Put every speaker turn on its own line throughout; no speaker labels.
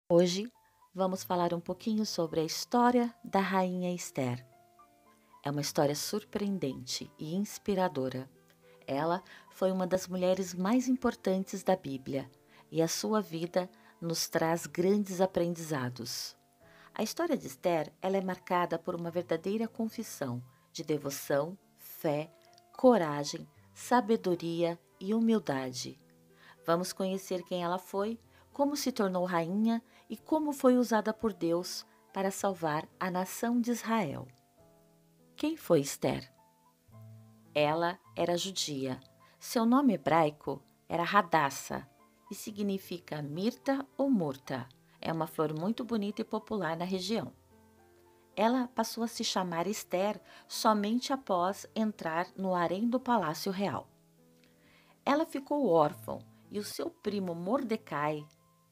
Hoje vamos falar um pouquinho sobre a história da Rainha Esther. É uma história surpreendente e inspiradora. Ela foi uma das mulheres mais importantes da Bíblia e a sua vida nos traz grandes aprendizados. A história de Esther ela é marcada por uma verdadeira confissão de devoção, fé, coragem, sabedoria e humildade. Vamos conhecer quem ela foi, como se tornou rainha e como foi usada por Deus para salvar a nação de Israel. Quem foi Esther? Ela era judia. Seu nome hebraico era Radassa e significa mirta ou murta. É uma flor muito bonita e popular na região. Ela passou a se chamar Esther somente após entrar no harém do Palácio Real. Ela ficou órfã e o seu primo Mordecai,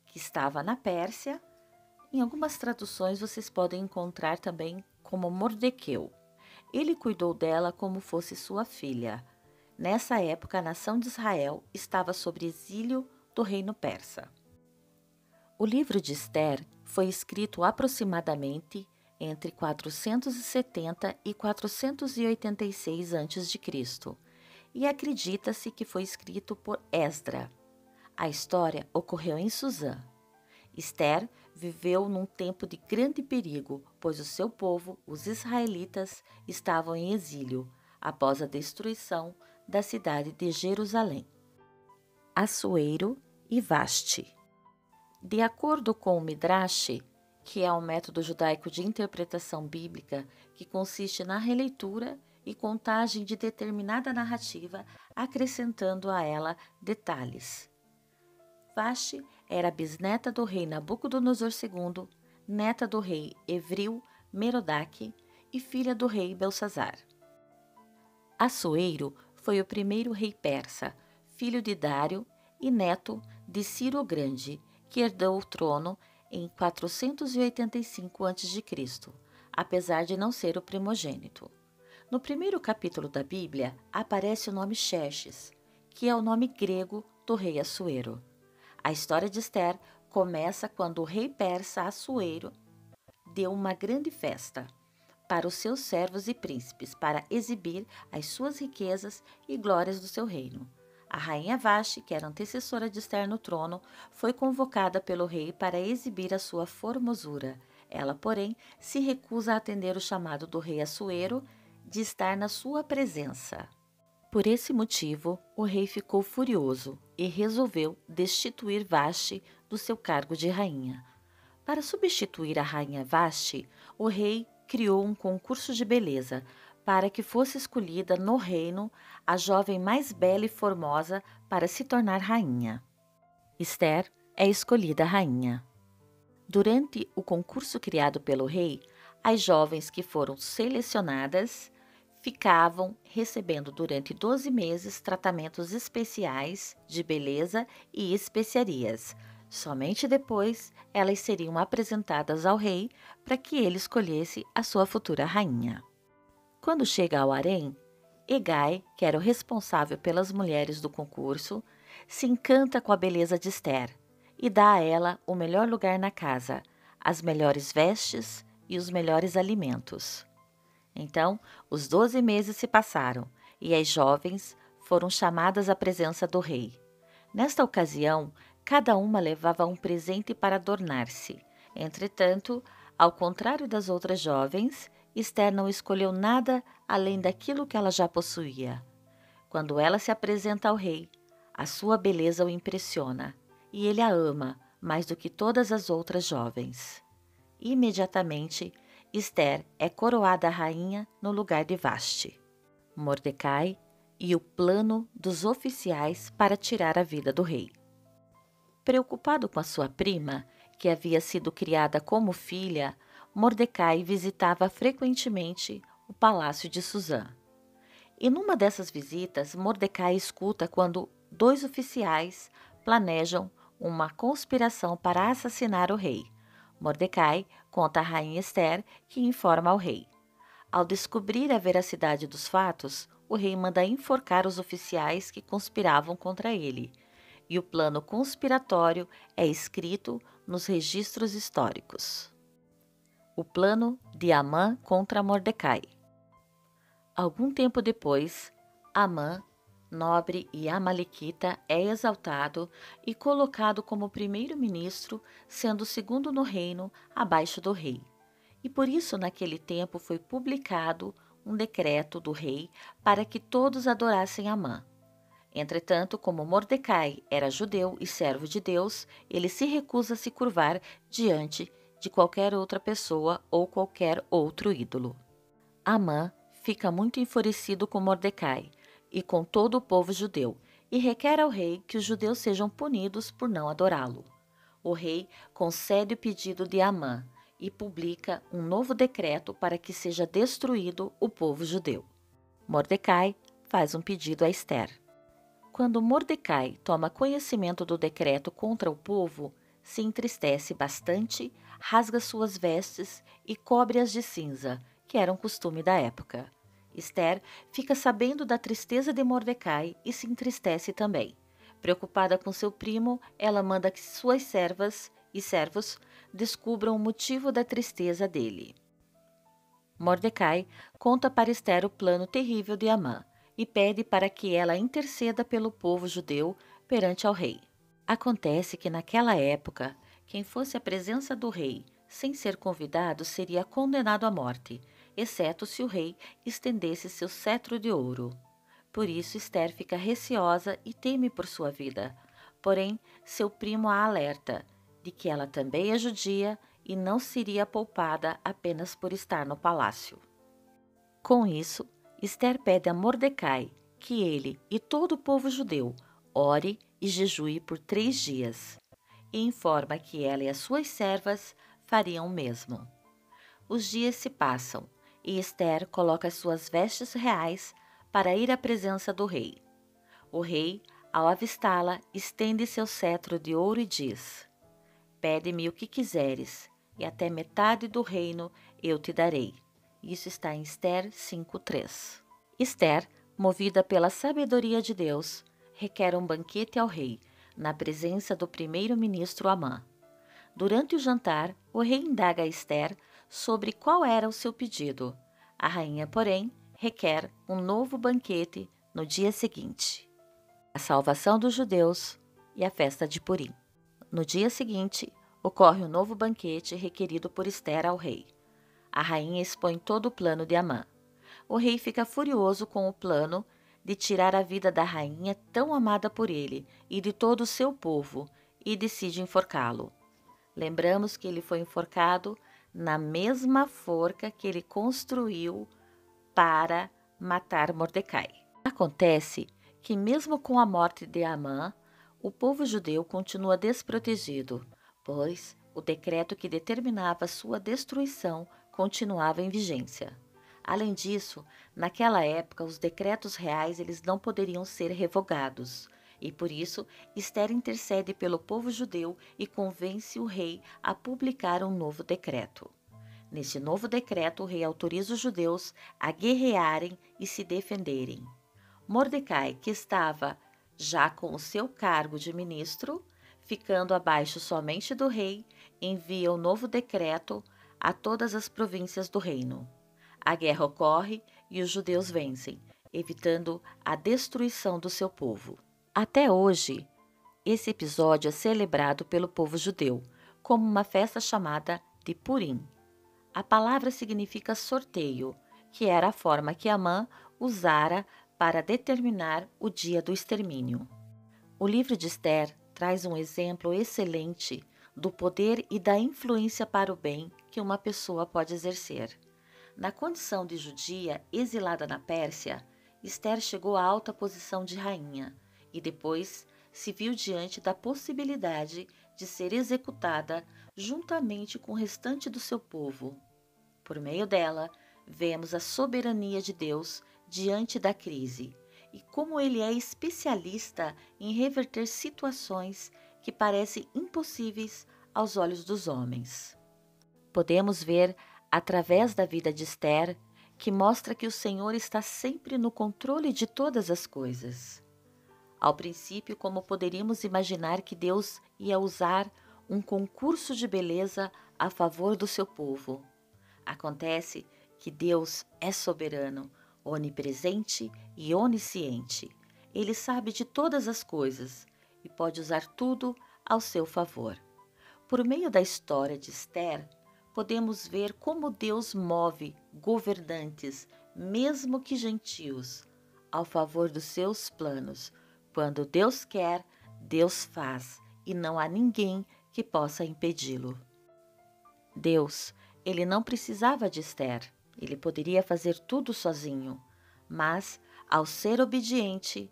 que estava na Pérsia, em algumas traduções vocês podem encontrar também como Mordequeu. Ele cuidou dela como fosse sua filha. Nessa época, a nação de Israel estava sob exílio do reino persa. O livro de Esther foi escrito aproximadamente entre 470 e 486 a.C. e acredita-se que foi escrito por Esdra. A história ocorreu em Susã. Esther viveu num tempo de grande perigo, pois o seu povo, os israelitas, estavam em exílio após a destruição da cidade de Jerusalém. Assuero e Vaste. De acordo com o Midrash, que é um método judaico de interpretação bíblica que consiste na releitura e contagem de determinada narrativa, acrescentando a ela detalhes. Vaste era bisneta do rei Nabucodonosor II, neta do rei Evril Merodach e filha do rei Belsazar. Assuero foi o primeiro rei persa, filho de Dário e neto de Ciro o Grande, que herdou o trono em 485 a.C., apesar de não ser o primogênito. No primeiro capítulo da Bíblia aparece o nome Xerxes, que é o nome grego do rei Assuero. A história de Esther começa quando o rei persa Assuero deu uma grande festa para os seus servos e príncipes para exibir as suas riquezas e glórias do seu reino. A rainha Vaste, que era antecessora de Esther no trono, foi convocada pelo rei para exibir a sua formosura. Ela, porém, se recusa a atender o chamado do rei Assuero de estar na sua presença. Por esse motivo, o rei ficou furioso e resolveu destituir Vaste do seu cargo de rainha. Para substituir a rainha Vaste, o rei criou um concurso de beleza para que fosse escolhida no reino a jovem mais bela e formosa para se tornar rainha. Esther é escolhida rainha. Durante o concurso criado pelo rei, as jovens que foram selecionadas ficavam recebendo durante 12 meses tratamentos especiais de beleza e especiarias. Somente depois elas seriam apresentadas ao rei para que ele escolhesse a sua futura rainha. Quando chega ao harém, Hegai, que era o responsável pelas mulheres do concurso, se encanta com a beleza de Esther e dá a ela o melhor lugar na casa, as melhores vestes e os melhores alimentos. Então, os 12 meses se passaram e as jovens foram chamadas à presença do rei. Nesta ocasião, cada uma levava um presente para adornar-se. Entretanto, ao contrário das outras jovens, Esther não escolheu nada além daquilo que ela já possuía. Quando ela se apresenta ao rei, a sua beleza o impressiona e ele a ama mais do que todas as outras jovens. Imediatamente, Esther é coroada rainha no lugar de Vaste. Mordecai e o plano dos oficiais para tirar a vida do rei. Preocupado com a sua prima, que havia sido criada como filha, Mordecai visitava frequentemente o palácio de Susã. E numa dessas visitas, Mordecai escuta quando 2 oficiais planejam uma conspiração para assassinar o rei. Mordecai conta à rainha Esther, que informa ao rei. Ao descobrir a veracidade dos fatos, o rei manda enforcar os oficiais que conspiravam contra ele. E o plano conspiratório é escrito nos registros históricos. O plano de Amã contra Mordecai. Algum tempo depois, Amã, nobre e amalequita, é exaltado e colocado como primeiro-ministro, sendo o segundo no reino, abaixo do rei. E por isso, naquele tempo, foi publicado um decreto do rei para que todos adorassem Amã. Entretanto, como Mordecai era judeu e servo de Deus, ele se recusa a se curvar diante de qualquer outra pessoa ou qualquer outro ídolo. Amã fica muito enfurecido com Mordecai e com todo o povo judeu e requer ao rei que os judeus sejam punidos por não adorá-lo. O rei concede o pedido de Amã e publica um novo decreto para que seja destruído o povo judeu. Mordecai faz um pedido a Ester. Quando Mordecai toma conhecimento do decreto contra o povo, se entristece bastante, rasga suas vestes e cobre-as de cinza, que era um costume da época. Ester fica sabendo da tristeza de Mordecai e se entristece também. Preocupada com seu primo, ela manda que suas servas e servos descubram o motivo da tristeza dele. Mordecai conta para Ester o plano terrível de Amã e pede para que ela interceda pelo povo judeu perante ao rei. Acontece que naquela época, quem fosse à presença do rei sem ser convidado seria condenado à morte, exceto se o rei estendesse seu cetro de ouro. Por isso Ester fica receosa e teme por sua vida. Porém, seu primo a alerta de que ela também é judia e não seria poupada apenas por estar no palácio. Com isso, Ester pede a Mordecai que ele e todo o povo judeu ore e jejue por 3 dias, e informa que ela e as suas servas fariam o mesmo. Os dias se passam e Ester coloca as suas vestes reais para ir à presença do rei. O rei, ao avistá-la, estende seu cetro de ouro e diz: "Pede-me o que quiseres, e até metade do reino eu te darei." Isso está em Ester 5:3. Ester, movida pela sabedoria de Deus, requer um banquete ao rei, na presença do primeiro-ministro Amã. Durante o jantar, o rei indaga a Ester sobre qual era o seu pedido. A rainha, porém, requer um novo banquete no dia seguinte. A salvação dos judeus e a festa de Purim. No dia seguinte, ocorre um novo banquete requerido por Ester ao rei. A rainha expõe todo o plano de Amã. O rei fica furioso com o plano de tirar a vida da rainha tão amada por ele e de todo o seu povo e decide enforcá-lo. Lembramos que ele foi enforcado na mesma forca que ele construiu para matar Mordecai. Acontece que mesmo com a morte de Amã, o povo judeu continua desprotegido, pois o decreto que determinava sua destruição continuava em vigência. Além disso, naquela época, os decretos reais eles não poderiam ser revogados, e por isso Ester intercede pelo povo judeu e convence o rei a publicar um novo decreto. Neste novo decreto, o rei autoriza os judeus a guerrearem e se defenderem. Mordecai, que estava já com o seu cargo de ministro, ficando abaixo somente do rei, envia o novo decreto a todas as províncias do reino. A guerra ocorre e os judeus vencem, evitando a destruição do seu povo. Até hoje, esse episódio é celebrado pelo povo judeu como uma festa chamada de Purim. A palavra significa sorteio, que era a forma que Amã usara para determinar o dia do extermínio. O livro de Ester traz um exemplo excelente do poder e da influência para o bem que uma pessoa pode exercer. Na condição de judia exilada na Pérsia, Ester chegou à alta posição de rainha e depois se viu diante da possibilidade de ser executada juntamente com o restante do seu povo. Por meio dela, vemos a soberania de Deus diante da crise e como ele é especialista em reverter situações que parecem impossíveis aos olhos dos homens. Podemos ver, através da vida de Ester, que mostra que o Senhor está sempre no controle de todas as coisas. Ao princípio, como poderíamos imaginar que Deus ia usar um concurso de beleza a favor do seu povo. Acontece que Deus é soberano, onipresente e onisciente. Ele sabe de todas as coisas e pode usar tudo ao seu favor. Por meio da história de Esther, podemos ver como Deus move governantes, mesmo que gentios, ao favor dos seus planos. Quando Deus quer, Deus faz, e não há ninguém que possa impedi-lo. Deus, ele não precisava de Esther, ele poderia fazer tudo sozinho, mas, ao ser obediente,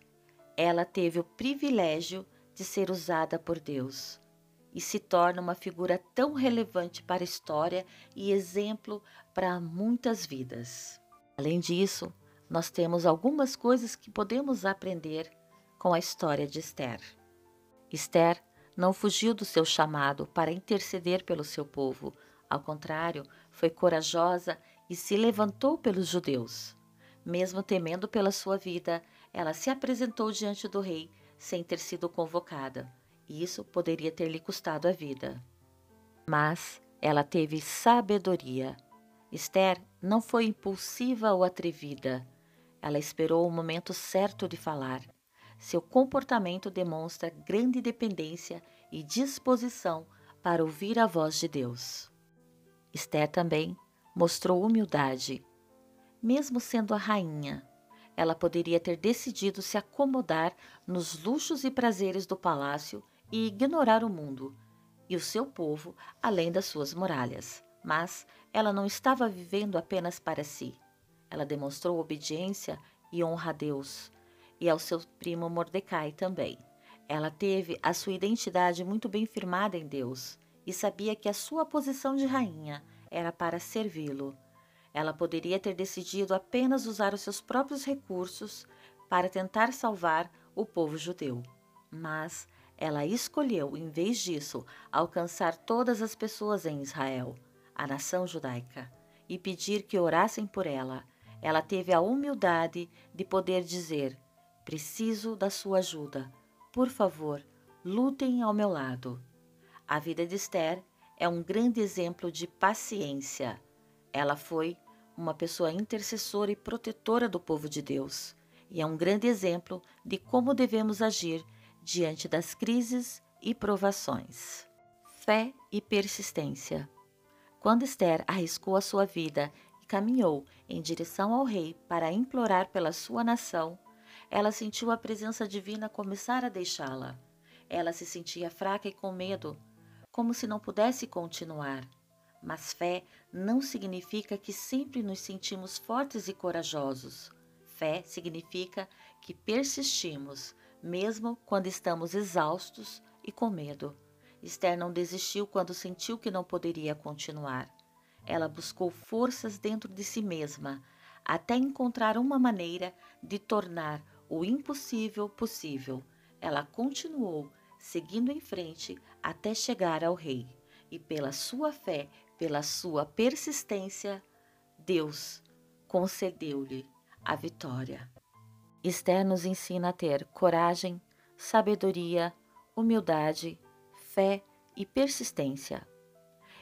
ela teve o privilégio de ser usada por Deus e se torna uma figura tão relevante para a história e exemplo para muitas vidas. Além disso, nós temos algumas coisas que podemos aprender com a história de Esther. Esther não fugiu do seu chamado para interceder pelo seu povo. Ao contrário, foi corajosa e se levantou pelos judeus. Mesmo temendo pela sua vida, ela se apresentou diante do rei sem ter sido convocada. E isso poderia ter lhe custado a vida. Mas ela teve sabedoria. Esther não foi impulsiva ou atrevida. Ela esperou o momento certo de falar. Seu comportamento demonstra grande dependência e disposição para ouvir a voz de Deus. Esther também mostrou humildade. Mesmo sendo a rainha, ela poderia ter decidido se acomodar nos luxos e prazeres do palácio e ignorar o mundo e o seu povo além das suas muralhas. Mas ela não estava vivendo apenas para si. Ela demonstrou obediência e honra a Deus e ao seu primo Mordecai também. Ela teve a sua identidade muito bem firmada em Deus e sabia que a sua posição de rainha era para servi-lo. Ela poderia ter decidido apenas usar os seus próprios recursos para tentar salvar o povo judeu. Mas ela escolheu, em vez disso, alcançar todas as pessoas em Israel, a nação judaica, e pedir que orassem por ela. Ela teve a humildade de poder dizer: preciso da sua ajuda. Por favor, lutem ao meu lado. A vida de Esther é um grande exemplo de paciência. Ela foi uma pessoa intercessora e protetora do povo de Deus. E é um grande exemplo de como devemos agir diante das crises e provações. Fé e persistência. Quando Esther arriscou a sua vida e caminhou em direção ao rei para implorar pela sua nação, ela sentiu a presença divina começar a deixá-la. Ela se sentia fraca e com medo, como se não pudesse continuar. Mas fé não significa que sempre nos sentimos fortes e corajosos. Fé significa que persistimos, mesmo quando estamos exaustos e com medo. Esther não desistiu quando sentiu que não poderia continuar. Ela buscou forças dentro de si mesma, até encontrar uma maneira de tornar o impossível possível. Ela continuou, seguindo em frente até chegar ao rei. E pela sua fé, pela sua persistência, Deus concedeu-lhe a vitória. Esther nos ensina a ter coragem, sabedoria, humildade, fé e persistência.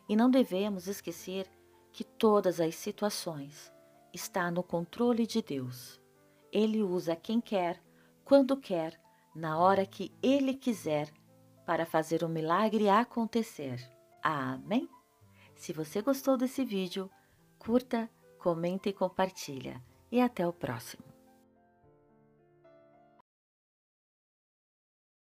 E não devemos esquecer que todas as situações estão no controle de Deus. Ele usa quem quer, quando quer, na hora que Ele quiser, para fazer o milagre acontecer. Amém? Se você gostou desse vídeo, curta, comenta e compartilha. E até o próximo.